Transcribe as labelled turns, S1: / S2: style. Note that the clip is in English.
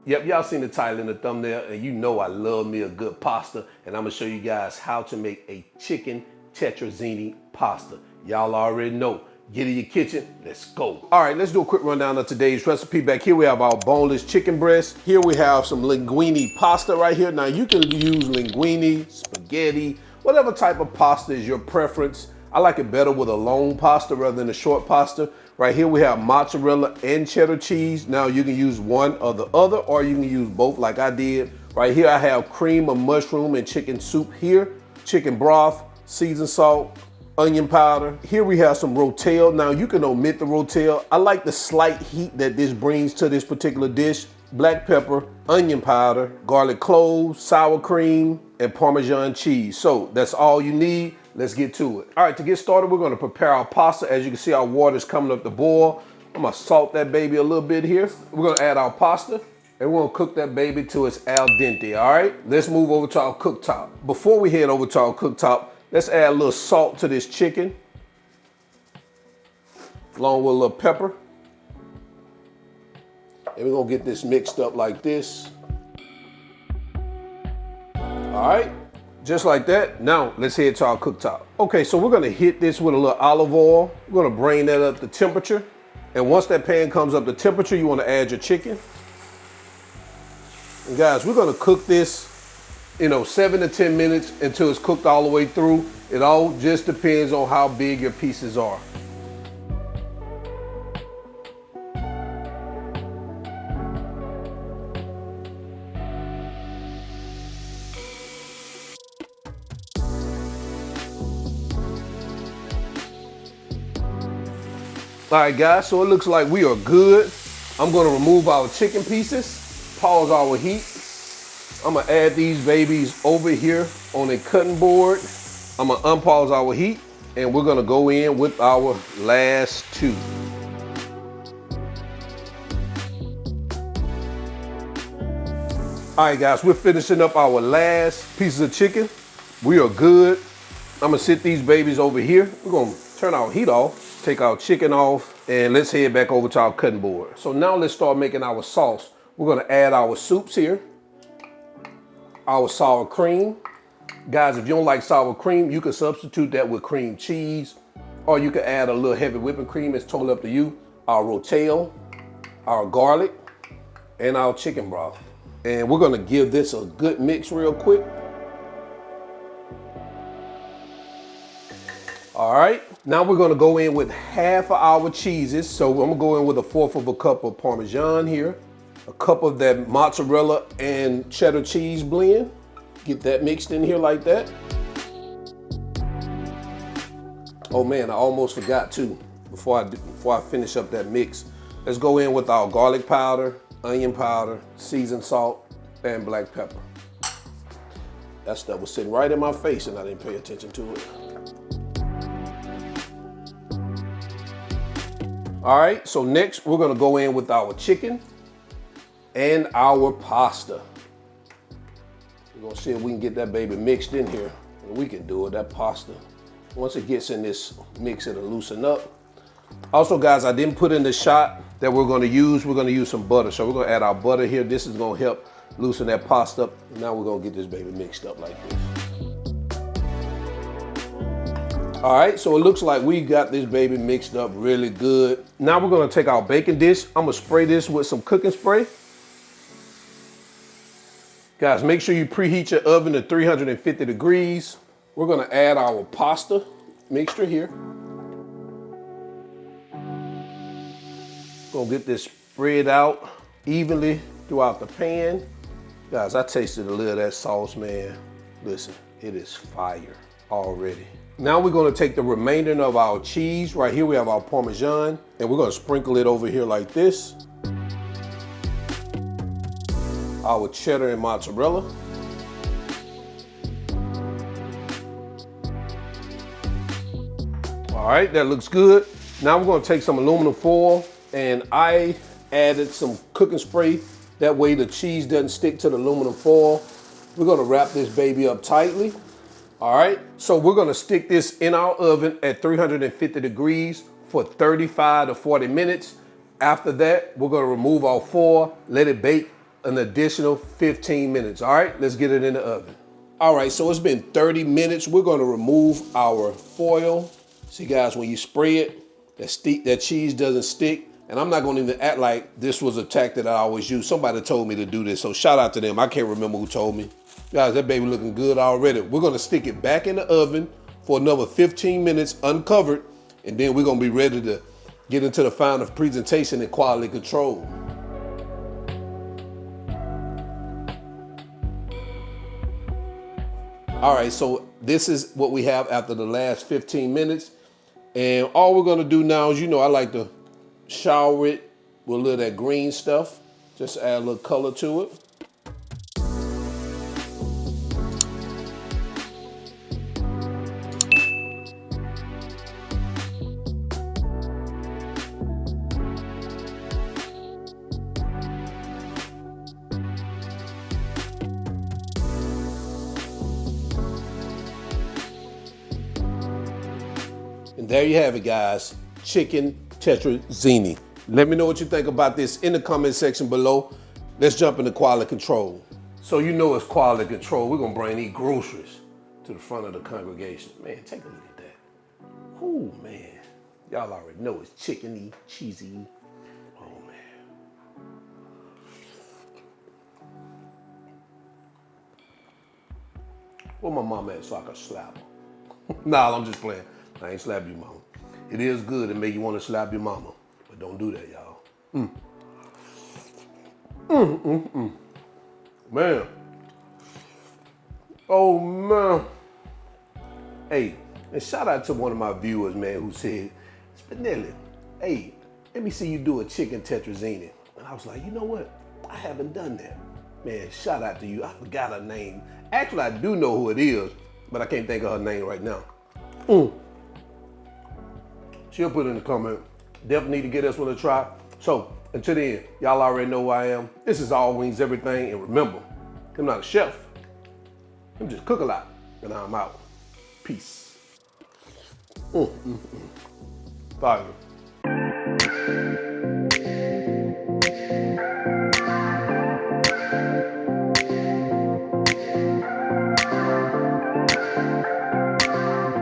S1: Yep, y'all seen the title in the thumbnail, and you know I love me a good pasta, and I'm gonna show you guys how to make a chicken tetrazzini pasta. Y'all already know. Get in your kitchen, let's go. All right, let's do a quick rundown of today's recipe. Back here we have our boneless chicken breast. Here we have some linguini pasta right here. Now you can use linguini, spaghetti, whatever type of pasta is your preference. I like it better with a long pasta rather than a short pasta. Right here we have mozzarella and cheddar cheese. Now you can use one or the other, or you can use both like I did. Right here I have cream of mushroom and chicken soup here, chicken broth, seasoned salt, onion powder. Here we have some Rotel. Now you can omit the Rotel. I like the slight heat that this brings to this particular dish. Black pepper, onion powder, garlic cloves, sour cream, and Parmesan cheese. So that's all you need. Let's get to it. All right, to get started, we're gonna prepare our pasta. As you can see, our water is coming up to boil. I'm gonna salt that baby a little bit here. We're gonna add our pasta, and we're gonna cook that baby till it's al dente, all right? Let's move over to our cooktop. Before we head over to our cooktop, let's add a little salt to this chicken, along with a little pepper. And we're gonna get this mixed up like this. All right, just like that. Now let's head to our cooktop. Okay, so we're gonna hit this with a little olive oil. We're gonna bring that up to temperature. And once that pan comes up to temperature, you wanna add your chicken. And guys, we're gonna cook this, 7 to 10 minutes until it's cooked all the way through. It all just depends on how big your pieces are. All right, guys, so it looks like we are good. I'm gonna remove our chicken pieces, pause our heat. I'm gonna add these babies over here on a cutting board. I'm gonna unpause our heat, and we're gonna go in with our last two. All right, guys, we're finishing up our last pieces of chicken. We are good. I'm gonna sit these babies over here. We're gonna turn our heat off, take our chicken off, and let's head back over to our cutting board. So now let's start making our sauce. We're gonna add our soups here, our sour cream. Guys, if you don't like sour cream, you can substitute that with cream cheese, or you can add a little heavy whipping cream. It's totally up to you. Our Rotel, our garlic, and our chicken broth. And we're gonna give this a good mix real quick. All right, now we're gonna go in with half of our cheeses. So I'm gonna go in with 1/4 of a cup of Parmesan here, a cup of that mozzarella and cheddar cheese blend. Get that mixed in here like that. Oh man, I almost forgot too, before I finish up that mix. Let's go in with our garlic powder, onion powder, seasoned salt, and black pepper. That stuff was sitting right in my face and I didn't pay attention to it. All right, so next we're gonna go in with our chicken and our pasta. We're gonna see if we can get that baby mixed in here. And we can do it, that pasta. Once it gets in this mix, it'll loosen up. Also, guys, I didn't put in the shot that we're gonna use. We're gonna use some butter. So we're gonna add our butter here. This is gonna help loosen that pasta up. Now we're gonna get this baby mixed up like this. All right, so it looks like we got this baby mixed up really good. Now we're gonna take our baking dish. I'm gonna spray this with some cooking spray. Guys, make sure you preheat your oven to 350 degrees. We're gonna add our pasta mixture here. Gonna get this spread out evenly throughout the pan. Guys, I tasted a little of that sauce, man. Listen, it is fire already. Now we're gonna take the remainder of our cheese. Right here we have our Parmesan, and we're gonna sprinkle it over here like this. Our cheddar and mozzarella. All right, that looks good. Now we're gonna take some aluminum foil, and I added some cooking spray. That way the cheese doesn't stick to the aluminum foil. We're gonna wrap this baby up tightly. All right, so we're gonna stick this in our oven at 350 degrees for 35 to 40 minutes. After that, we're gonna remove our foil, let it bake an additional 15 minutes. All right, let's get it in the oven. All right, so it's been 30 minutes. We're gonna remove our foil. See guys, when you spray it, that cheese doesn't stick. And I'm not gonna even act like this was a tactic that I always use. Somebody told me to do this, so shout out to them. I can't remember who told me. Guys, that baby looking good already. We're gonna stick it back in the oven for another 15 minutes uncovered, and then we're gonna be ready to get into the final presentation and quality control. All right, so this is what we have after the last 15 minutes. And all we're gonna do now is, I like to shower it with a little of that green stuff. Just add a little color to it. And there you have it, guys. Chicken Tetrazzini. Let me know what you think about this in the comment section below. Let's jump into quality control. So it's quality control. We're gonna bring these groceries to the front of the congregation. Man, take a look at that. Oh man, y'all already know it's chickeny, cheesy. Oh man. Where my mama at so I can slap her? Nah, I'm just playing. I ain't slap you, mama. It is good to make you want to slap your mama, but don't do that, y'all. Man. Oh, man. Hey, and shout out to one of my viewers, man, who said, Spinelli, hey, let me see you do a chicken tetrazzini. And I was like, you know what? I haven't done that. Man, shout out to you. I forgot her name. Actually, I do know who it is, but I can't think of her name right now. She'll put it in the comment. Definitely need to get this one a try. So until then, y'all already know who I am. This is All Wings Everything. And remember, I'm not a chef. I'm just cook a lot. And I'm out. Peace. Fire.